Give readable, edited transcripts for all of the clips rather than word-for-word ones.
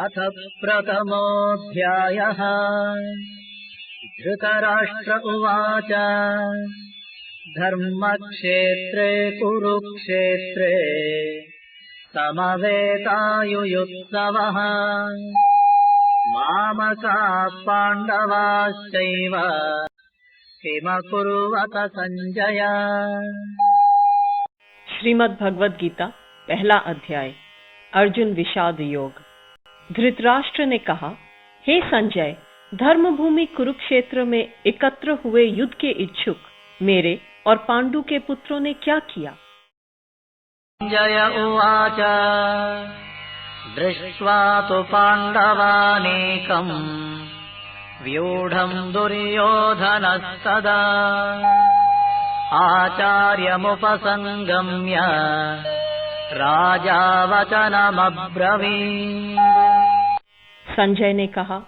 अथ प्रथमोऽध्यायः। धृतराष्ट्र उवाच धर्मक्षेत्रे कुरुक्षेत्रे समवेतायुयुत्सवः मामकाः पाण्डवाश्चैव किमकुर्वत संजय। श्रीमद् भगवद गीता पहला अध्याय। अर्जुन विषाद योग। धृतराष्ट्र ने कहा, हे संजय, धर्मभूमि कुरुक्षेत्र में एकत्र हुए युद्ध के इच्छुक मेरे और पांडु के पुत्रों ने क्या किया? संजय उवाच दृष्ट्वा तु पाण्डवानेकम् व्यूढम् दुर्योधनस्तदा आचार्यमुपसंगम्य राजा वचनमब्रवीत्। संजय ने कहा,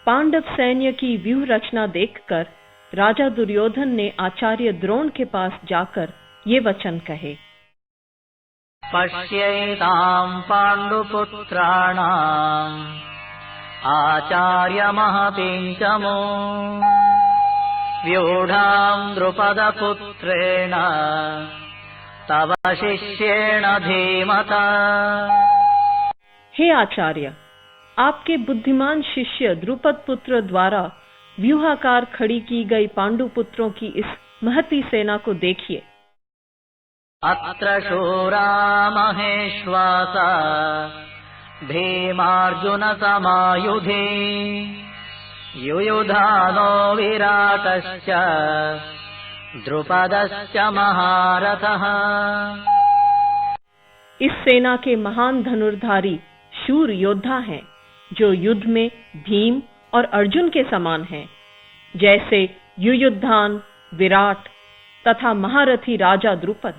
पांडव सैन्य की व्यूह रचना देखकर राजा दुर्योधन ने आचार्य द्रोण के पास जाकर ये वचन कहे। पश्येताम् पाण्डुपुत्राणाम् आचार्य महतीञ्चमो व्यूढाम् द्रुपदपुत्रेण तव शिष्येण धीमता। हे आचार्य, आपके बुद्धिमान शिष्य द्रुपद पुत्र द्वारा व्यूहाकार खड़ी की गई पांडु पुत्रों की इस महती सेना को देखिए। अत्र शूरा महेश्वासा भीमार्जुन समायुधे युयुधानो विराटश्च द्रुपदश्च महारथः। इस सेना के महान धनुर्धारी शूर योद्धा हैं, जो युद्ध में भीम और अर्जुन के समान हैं, जैसे युयुधान, विराट तथा महारथी राजा द्रुपद।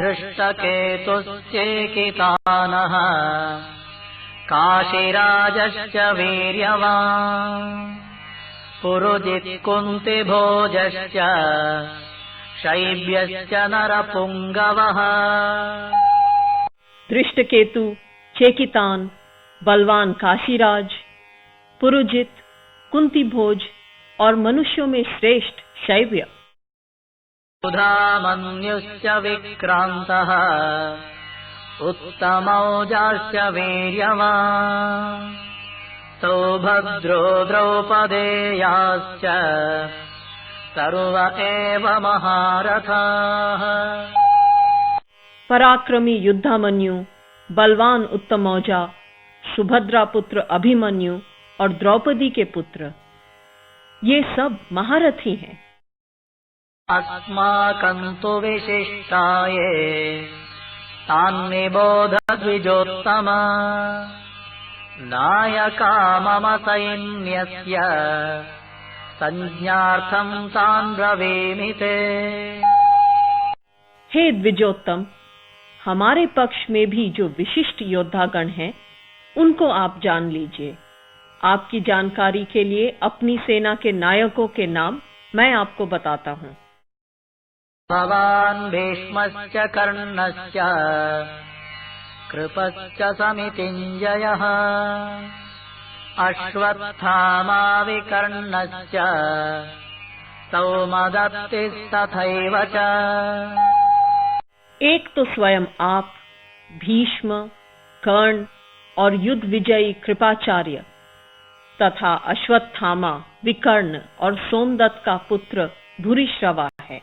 धृष्टकेतुश्चेकितानः काशीराजश्च वीर्यवान् पुरुजित् कुन्तिभोजश्च शैब्यश्च नरपुङ्गवः। दृष्टकेतु, चेकितान, बलवान काशीराज, पुरुजित, कुंतीभोज और मनुष्यों में श्रेष्ठ शैव्य। सुधामन्युश्च विक्रान्तः उत्तमौजाश्च वीर्यवान् सौभद्रो द्रौपदेयाश्च सर्व एव महारथाः। पराक्रमी युद्धामन्यु, बलवान उत्तमौजा, सुभद्रा पुत्र अभिमन्यु और द्रौपदी के पुत्र, ये सब महारथी हैं। अस्माकं तु विशिष्टाये तान्निबोध द्विजोत्तम नायका मम सैन्यस्य संज्ञार्थं तान् ब्रवीमि ते। हे द्विजोत्तम, हमारे पक्ष में भी जो विशिष्ट योद्धागण हैं, उनको आप जान लीजिए। आपकी जानकारी के लिए अपनी सेना के नायकों के नाम मैं आपको बताता हूँ। भवान् भीष्मश्च कर्णश्च कृपश्च समितिञ्जयः अश्वत्थामा विकर्णश्च सौमदत्तिस्तथैव च। एक तो स्वयं आप, भीष्म, कर्ण और युद्ध विजयी कृपाचार्य तथा अश्वत्थामा, विकर्ण और सोमदत्त का पुत्र भूरिश्रवा है।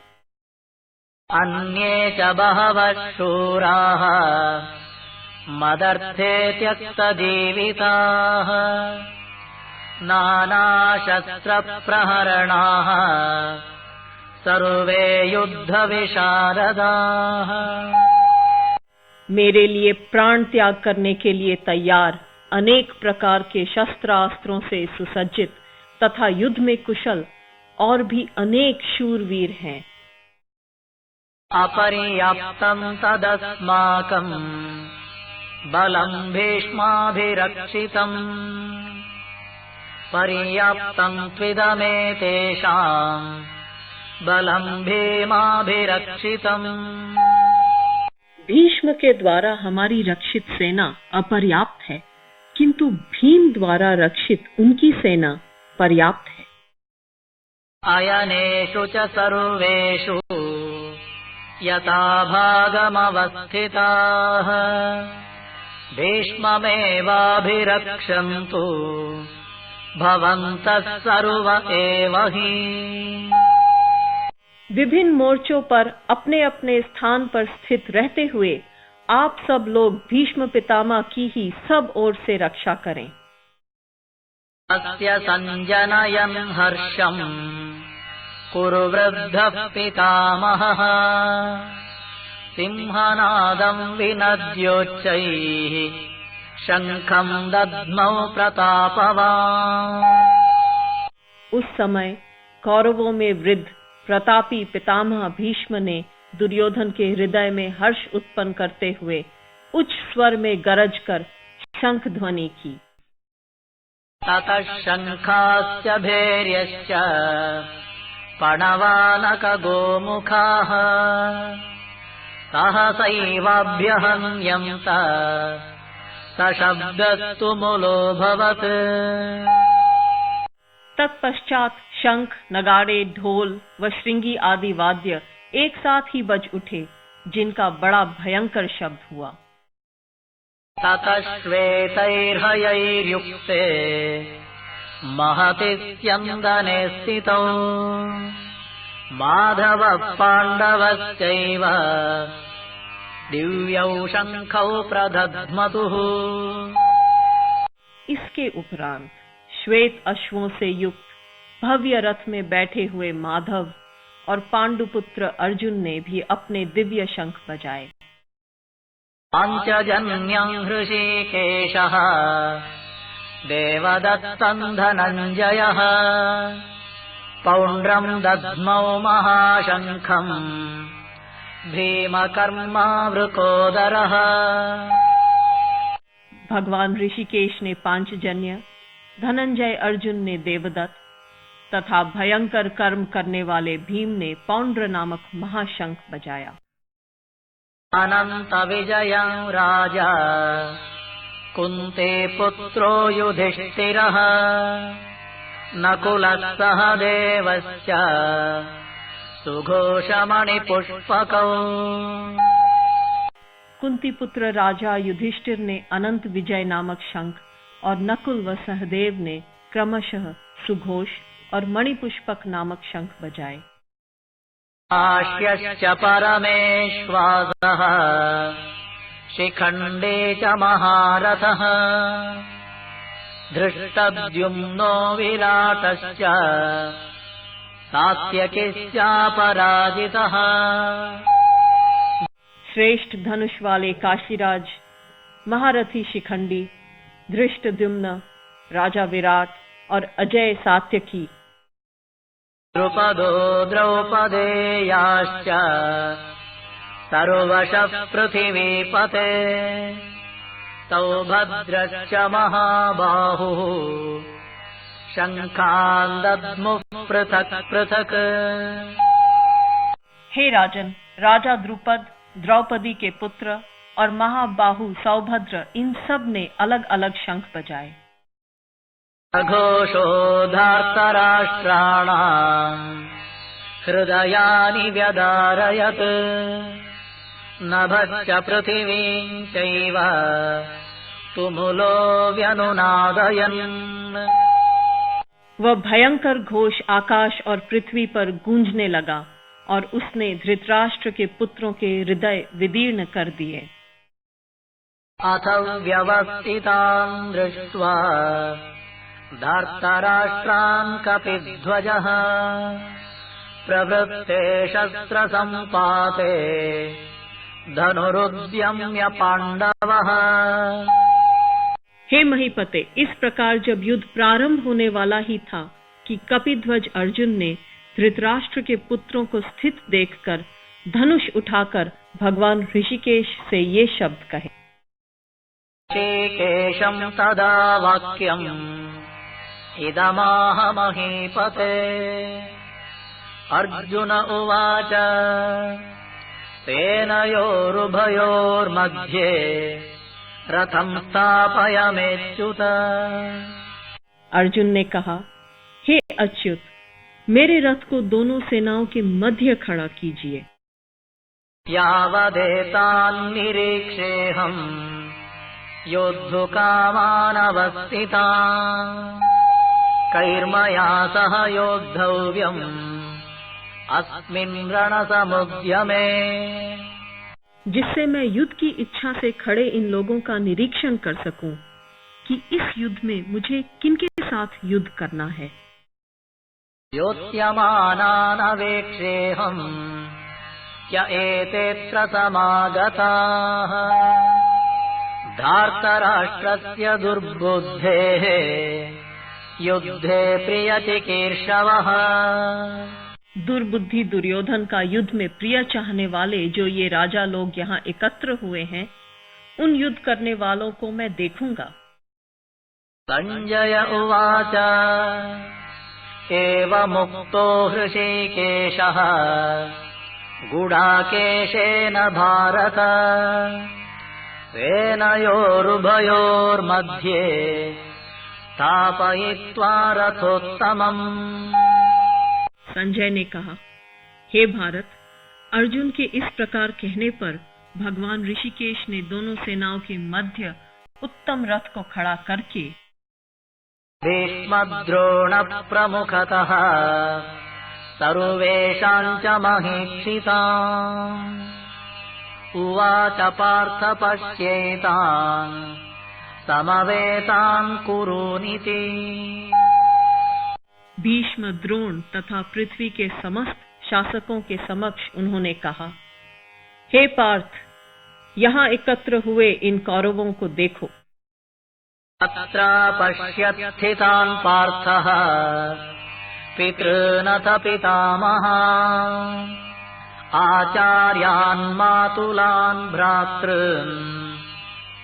अन्ये च बहवः शूराः मदर्थे त्यक्तजीविताः नानाशस्त्रप्रहरणाः सर्वे युद्धविशारदाः। मेरे लिए प्राण त्याग करने के लिए तैयार, अनेक प्रकार के शस्त्रास्त्रों से सुसज्जित तथा युद्ध में कुशल और भी अनेक शूरवीर हैं। अपर्याप्तं तदस्माकं बलं भीष्माभिरक्षितम् पर्याप्तं त्विदमेतेषां बलं भीमाभिरक्षितम्। भीष्म के द्वारा हमारी रक्षित सेना अपर्याप्त है, किंतु भीम द्वारा रक्षित उनकी सेना पर्याप्त है। अयनेषु च सर्वेषु यथा भागमवस्थिताः भीष्ममेवाभिरक्षन्तु भवन्तः सर्व एव हि। विभिन्न मोर्चों पर अपने अपने स्थान पर स्थित रहते हुए आप सब लोग भीष्म पितामह की ही सब ओर से रक्षा करें। अस्य संजनयन् हर्षम् कुरु वृद्धः पितामहः सिंहनादम् विनद्योच्चैः शङ्खम् दद्मौ प्रतापवान्। उस समय कौरवों में वृद्ध प्रतापी पितामह भीष्म ने दुर्योधन के हृदय में हर्ष उत्पन्न करते हुए उच्च स्वर में गरज कर शंख ध्वनि की। ततः शङ्खाश्च भैर्यश्च पणवानक गोमुखाः सहसैवाभ्यहन्यन्त सशब्दस्तु मुलोऽभवत्। तत्पश्चात शंख, नगाड़े, ढोल व श्रृंगी आदि वाद्य एक साथ ही बज उठे, जिनका बड़ा भयंकर शब्द हुआ। ततः श्वेतैर्हयैर्युक्ते महति स्यन्दने स्थितौ माधवः पाण्डवश्चैव दिव्यौ शङ्खौ प्रदध्मतुः। इसके उपरांत श्वेत अश्वों से युक्त भव्य रथ में बैठे हुए माधव और पांडुपुत्र अर्जुन ने भी अपने दिव्य शंख बजाए। पाञ्चजन्यम् हृषीकेशः देवदत्तम् धनञ्जयः पौण्ड्रम् दद्मौ महाशङ्खम् भीमकर्मावृकोदरः। भगवान ऋषिकेश ने पांचजन्य, धनंजय अर्जुन ने देवदत्त तथा भयंकर कर्म करने वाले भीम ने पौंड्र नामक महाशंख बजाया। अनंत विजयं राजा कुन्ती पुत्रो युधिष्ठिरः नकुलः सहदेवश्च सुघोषमणिपुष्पकौ। कुंती पुत्र राजा युधिष्ठिर ने अनंत विजय नामक शंख और नकुल व सहदेव ने क्रमशः सुघोष और मणिपुष्पक नामक शंख बजाए। आश्यश्च परमेश्वासः शिखण्डे च महारथः धृष्टद्युम्नो विराटश्च सात्यकिश्चापराजितः। श्रेष्ठ धनुष वाले काशीराज, महारथी शिखंडी, धृष्टद्युम्न, राजा विराट और अजय सात्यकी, द्रुपदो द्रौपदेयाश्च सर्वशः पृथिवीपते सौभद्रश्च महाबाहुः शङ्खान् दद्मुः पृथक् पृथक्। हे राजन, राजा द्रुपद, द्रौपदी के पुत्र और महाबाहु सौभद्र इन सब ने अलग अलग शंख बजाए। अघोषो धार्तराष्ट्राणाम् हृदयानि व्यदारयत् नभश्च पृथिवीं चैव तुमुलो व्यनुनादयन्। वह भयंकर घोष आकाश और पृथ्वी पर गूंजने लगा और उसने धृतराष्ट्र के पुत्रों के हृदय विदीर्ण कर दिए। अथ व्यवस्थितान् दृष्ट्वा धार्तराष्ट्रान् कपिध्वजः प्रवृत्ते शस्त्रसम्पाते धनुरुद्यम्य पाण्डवः। हे महीपते, इस प्रकार जब युद्ध प्रारंभ होने वाला ही था कि कपिध्वज अर्जुन ने धृतराष्ट्र के पुत्रों को स्थित देखकर धनुष उठाकर भगवान ऋषिकेश से ये शब्द कहे। ऋषिकेशं तदा वाक्यम् इदमाह महीपते। अर्जुन उवाच सेनयोरुभयोर्मध्ये रथं स्थापयाम्यच्युत। अर्जुन ने कहा, हे अच्युत, मेरे रथ को दोनों सेनाओं के मध्य खड़ा कीजिए। यावदेतान्निरीक्षेऽहम् योद्धुकामानवस्थितान् कैर्मया सह योद्धव्यम् अस्मिन् रणसमुद्यमे। जिससे मैं युद्ध की इच्छा से खड़े इन लोगों का निरीक्षण कर सकूं कि इस युद्ध में मुझे किनके साथ युद्ध करना है। योत्स्यमानानवेक्षेऽहम् य एतेऽत्र समागताः धार्तराष्ट्रस्य दुर्बुद्धेः युद्धे प्रियचिकीर्षवः। दुर्बुद्धि दुर्योधन का युद्ध में प्रिय चाहने वाले जो ये राजा लोग यहाँ एकत्र हुए हैं, उन युद्ध करने वालों को मैं देखूंगा। संजय उवाच एवमुक्तो हृषीकेशः गुडाकेशेन भारत सेनयोरुभयोर्मध्ये स्थापयित्वा रथोत्तमम्। संजय ने कहा, हे भारत, अर्जुन के इस प्रकार कहने पर भगवान ऋषिकेश ने दोनों सेनाओं के मध्य उत्तम रथ को खड़ा करके भीष्मद्रोण प्रमुखतः सर्वेषां च महीक्षितान् उवाच पार्थ पश्येतान् समवेतान् कुरूनिति। भीष्म, द्रोण तथा पृथ्वी के समस्त शासकों के समक्ष उन्होंने कहा, हे पार्थ, यहाँ एकत्र हुए इन कौरवों को देखो। तत्र पश्यत् स्थितान् पार्थः पितॄनथ पितामहान् आचार्यान् मातुलान् भ्रातॄन्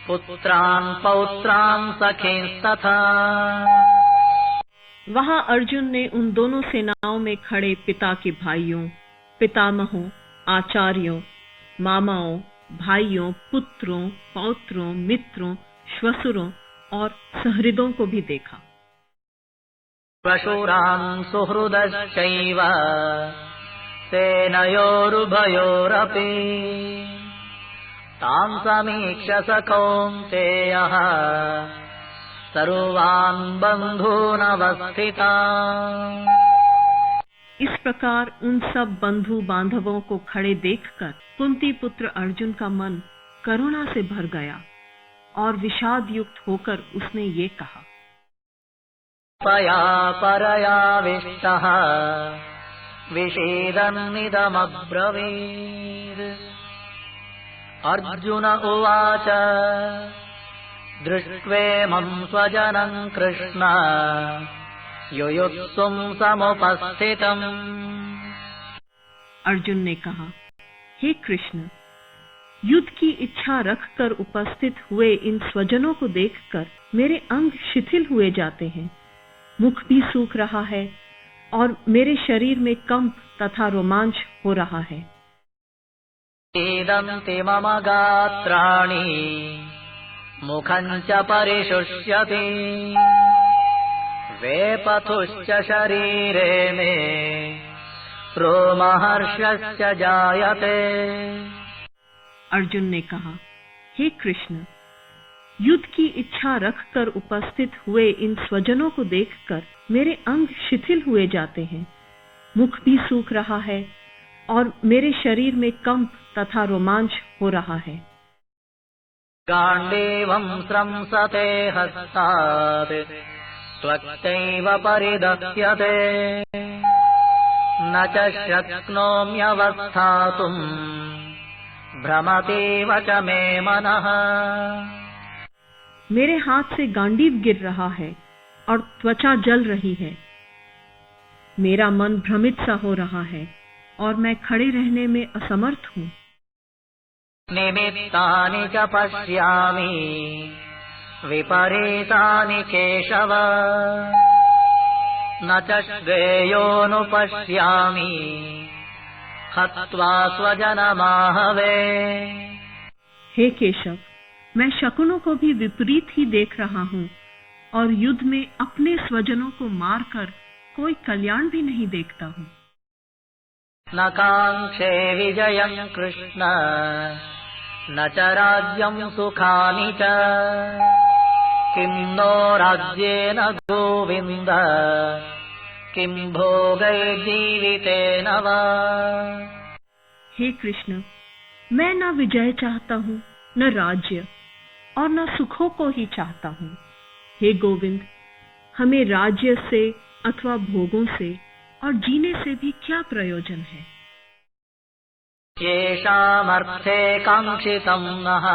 पुत्रान् पौत्रान् सखींस्तथा। वहां अर्जुन ने उन दोनों सेनाओं में खड़े पिता के भाइयों, पितामहों, आचार्यों, मामाओं, भाइयों, पुत्रों, पौत्रों, मित्रों, श्वशुरों और सहृदों को भी देखा। श्वशुरान् सुहृदश्चैव सेनयोरुभयोरपि तान् समीक्ष्य स कौन्तेयः सर्वान् बन्धूनवस्थितान्। इस प्रकार उन सब बंधु बांधवों को खड़े देखकर कुंती पुत्र अर्जुन का मन करुणा से भर गया और विषाद युक्त होकर उसने ये कहा, पया परयाविष्टः विषेदन्निदमब्रवीत्। अर्जुन उवाच दृष्ट्वेमं स्वजनं कृष्ण युयुत्सुं समुपस्थितम्। अर्जुन ने कहा, हे कृष्ण, युद्ध की इच्छा रखकर उपस्थित हुए इन स्वजनों को देखकर मेरे अंग शिथिल हुए जाते हैं, मुख भी सूख रहा है और मेरे शरीर में कंप तथा रोमांच हो रहा है। सीदन्ति मम गात्राणि मुखं च परिशुष्यति वेपथुश्च शरीरे मे रोमहर्षश्च जायते। अर्जुन ने कहा, हे कृष्ण, युद्ध की इच्छा रखकर उपस्थित हुए इन स्वजनों को देखकर मेरे अंग शिथिल हुए जाते हैं, मुख भी सूख रहा है और मेरे शरीर में कंप तथा रोमांच हो रहा है। गाण्डीवं स्रंसते हस्तात् त्वच्चैव परिदह्यते न च शक्नोम्यवस्थातुम् भ्रमतीव च मे मनः। मेरे हाथ से गांडीव गिर रहा है और त्वचा जल रही है। मेरा मन भ्रमित सा हो रहा है और मैं खड़े रहने में असमर्थ हूँ। निमित्तानि च पश्यामि विपरीतानि केशव न च श्रेयोनुपश्यामि हत्वा स्वजनमाहवे। हे केशव, मैं शकुनों को भी विपरीत ही देख रहा हूँ और युद्ध में अपने स्वजनों को मारकर कोई कल्याण भी नहीं देखता हूँ। न कांक्षे विजयं कृष्ण न च राज्यं सुखानि च, किं नो राज्येन गोविन्द किं भोगैर्जीवितेन वा। हे कृष्ण, मैं न विजय चाहता हूँ, न राज्य और न सुखों को ही चाहता हूँ। हे गोविंद, हमें राज्य से अथवा भोगों से और जीने से भी क्या प्रयोजन है। येषामर्थे काङ्क्षितं नः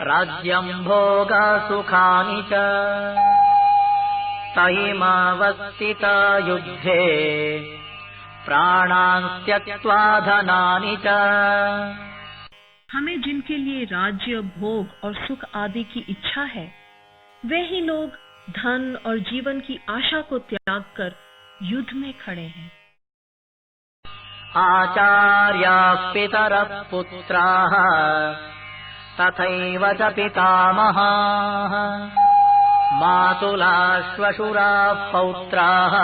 राज्यं भोगसुखानि च, तैमावस्थिता युद्धे प्राणान् त्यक्त्वा धनानि च। हमें जिनके लिए राज्य, भोग और सुख आदि की इच्छा है, वे ही लोग धन और जीवन की आशा को त्याग कर युद्ध में खड़े हैं। आचार्याः पितरः पुत्राः तथैव च पितामहाः, मातुलाः श्वशुराः पौत्राः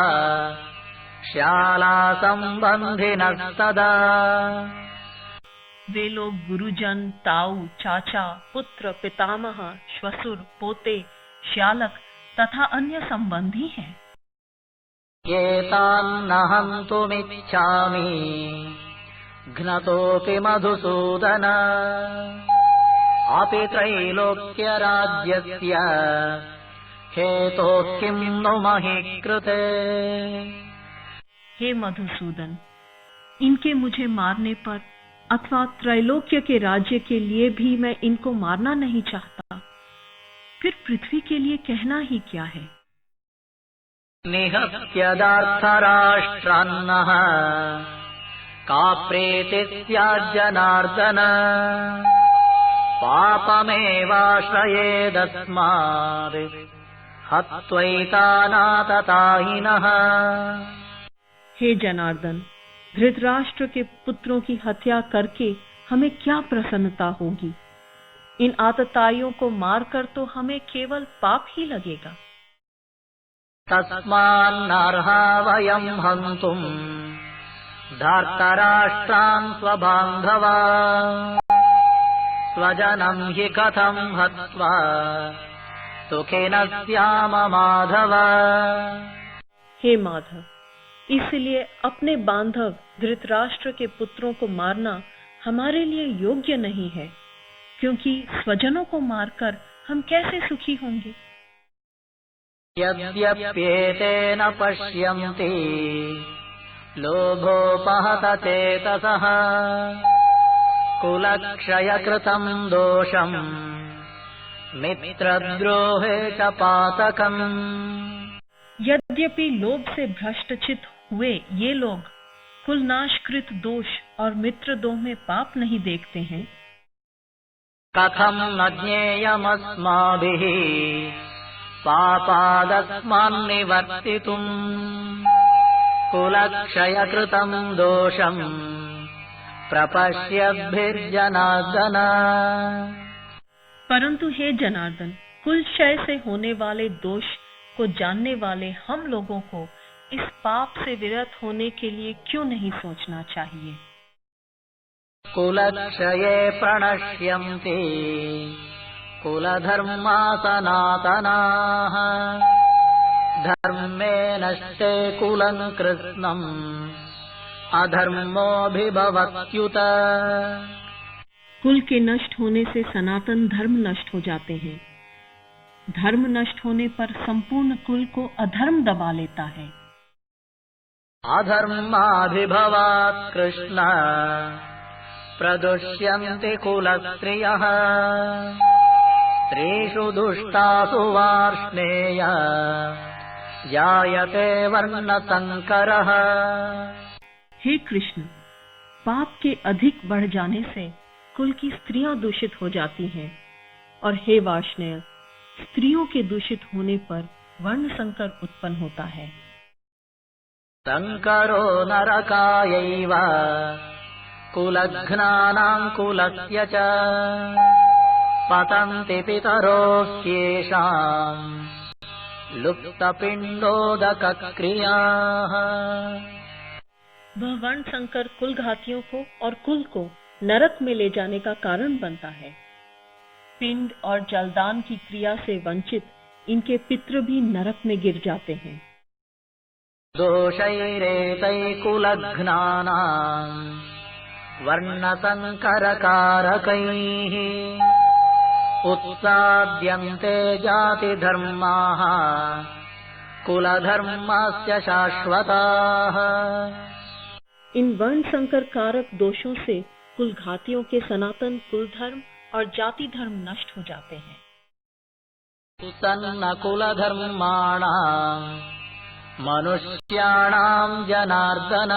श्याला संबंधिनः सदा। वे लोग गुरुजन, ताऊ, चाचा, पुत्र, पितामह, श्वशुर, पोते, श्यालक तथा अन्य संबंधी हैं। एतान् न हन्तुमिच्छामि घ्नतोऽपि मधुसूदन, अपि त्रैलोक्यराज्यस्य हेतोः किं नु महि कृते। हे मधुसूदन, इनके मुझे मारने पर अथवा त्रैलोक्य के राज्य के लिए भी मैं इनको मारना नहीं चाहता, फिर पृथ्वी के लिए कहना ही क्या है। निहत्यदार्थराष्ट्रान्नः का प्रीतिः स्यात् जनार्दन, पापमेवाश्रयेदस्माद् हत्वैतानाततायिनः। हे जनार्दन, धृतराष्ट्र के पुत्रों की हत्या करके हमें क्या प्रसन्नता होगी। इन आतताइयों को मारकर तो हमें केवल पाप ही लगेगा। तस्मान्नर्हा वयं हन्तुम् धार्तराष्ट्रान् स्वबान्धवान्, स्वजनं हि कथं हत्वा सुखिनः स्याम माधव। हे माधव, इसलिए अपने बांधव धृतराष्ट्र के पुत्रों को मारना हमारे लिए योग्य नहीं है, क्योंकि स्वजनों को मारकर हम कैसे सुखी होंगे। यद्यप्येतेन पश्यन्ति लोभोपहत चेतसः, कुलक्षयकृतं दोषम् मित्रद्रोहे च पातकम्। यद्यपि लोभ से भ्रष्टचित हुए ये लोग कुलनाशकृत दोष और मित्रद्रोह में पाप नहीं देखते हैं। कथं न ज्ञेयमस्माभिः पापादस्मान्निवर्तितुम्, कुलक्षयकृतं दोषम् प्रपश्यद्भिर्जनार्दन। परंतु हे जनार्दन, कुल क्षय से होने वाले दोष को जानने वाले हम लोगों को इस पाप से विरत होने के लिए क्यों नहीं सोचना चाहिए। कुलक्षये प्रणश्यन्ति कुलधर्मा सनातनाः, धर्मे नष्टे कुलं कृत्स्नम् अधर्मोऽभिभवत्युत। कुल के नष्ट होने से सनातन धर्म नष्ट हो जाते हैं। धर्म नष्ट होने पर संपूर्ण कुल को अधर्म दबा लेता है। अधर्माभिभवात् कृष्ण प्रदुष्यन्ति कुलस्त्रियः, स्त्रीषु दुष्टासु वार्ष्णेय जायते वर्णसंकरः। हे कृष्ण, पाप के अधिक बढ़ जाने से कुल की स्त्रियां दूषित हो जाती हैं, और हे वार्ष्णेय, स्त्रियों के दूषित होने पर वर्ण संकर उत्पन्न होता है। शङ्करो नरकायैव कुलघ्नानाम् कुलस्य च पतन्ति पितरोऽस्येषाम् लुप्तपिण्डोदकक्रियाः। वह वर्ण संकर कुल घातियों को और कुल को नरक में ले जाने का कारण बनता है। पिंड और जलदान की क्रिया से वंचित इनके पितृ भी नरक में गिर जाते हैं। दोषैरेतैकुलघ्नानाम् वर्णसङ्करकारकैः उत्साद्यन्ते जातिधर्माः कुलधर्मस्य शाश्वताः। इन वर्ण संकर कारक दोषों से कुल घातियों के सनातन कुल धर्म और जाति धर्म नष्ट हो जाते हैं। तन्न कुलधर्माणाम् मनुष्याणाम् जनार्दन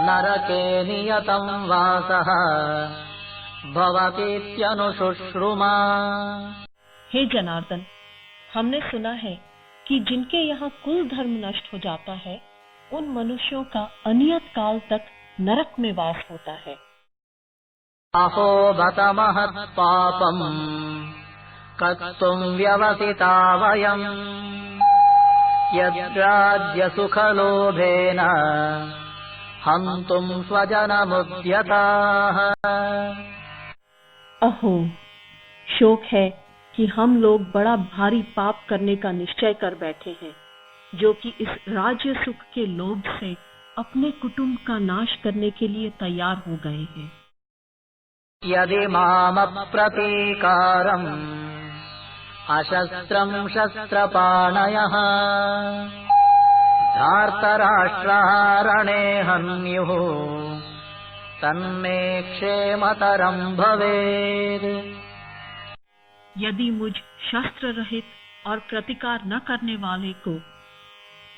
नरके नियतं वासः भवतीत्यनुशुश्रुमा। हे जनार्दन, हमने सुना है कि जिनके यहाँ कुल धर्म नष्ट हो जाता है उन मनुष्यों का अनियत काल तक नरक में वास होता है। अहो बत महत् पापम् कर्तुम् व्यवसिता वयम् यद्राज्य सुखलोभेन हन्तुम् स्वजनमुद्यताः। अहो, शोक है कि हम लोग बड़ा भारी पाप करने का निश्चय कर बैठे हैं, जो कि इस राज्य सुख के लोभ से अपने कुटुंब का नाश करने के लिए तैयार हो गए हैं। यदि मामप्रतीकारम् अशस्त्रम् शस्त्रपाणयः धार्तराष्ट्ररणे हन्युः तन्मे क्षेमतरम् भवेत्। यदि मुझ शस्त्र रहित और प्रतिकार न करने वाले को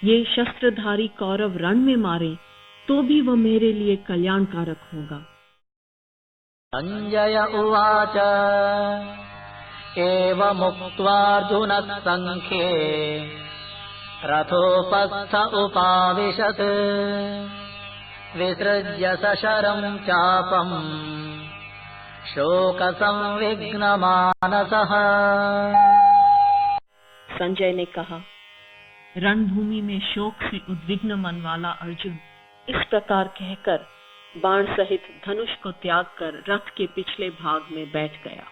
ये शस्त्रधारी कौरव रण में मारे तो भी वह मेरे लिए कल्याणकारक होगा। संजय उवाच एवमुक्त्वार्जुनः संख्ये रथोपस्थ उपाविशत् विसृज्य सशरम् चापम् शोकसंविघ्नमानसः। संजय ने कहा, रणभूमि में शोक से उद्विग्न मन वाला अर्जुन इस प्रकार कहकर बाण सहित धनुष को त्याग कर रथ के पिछले भाग में बैठ गया।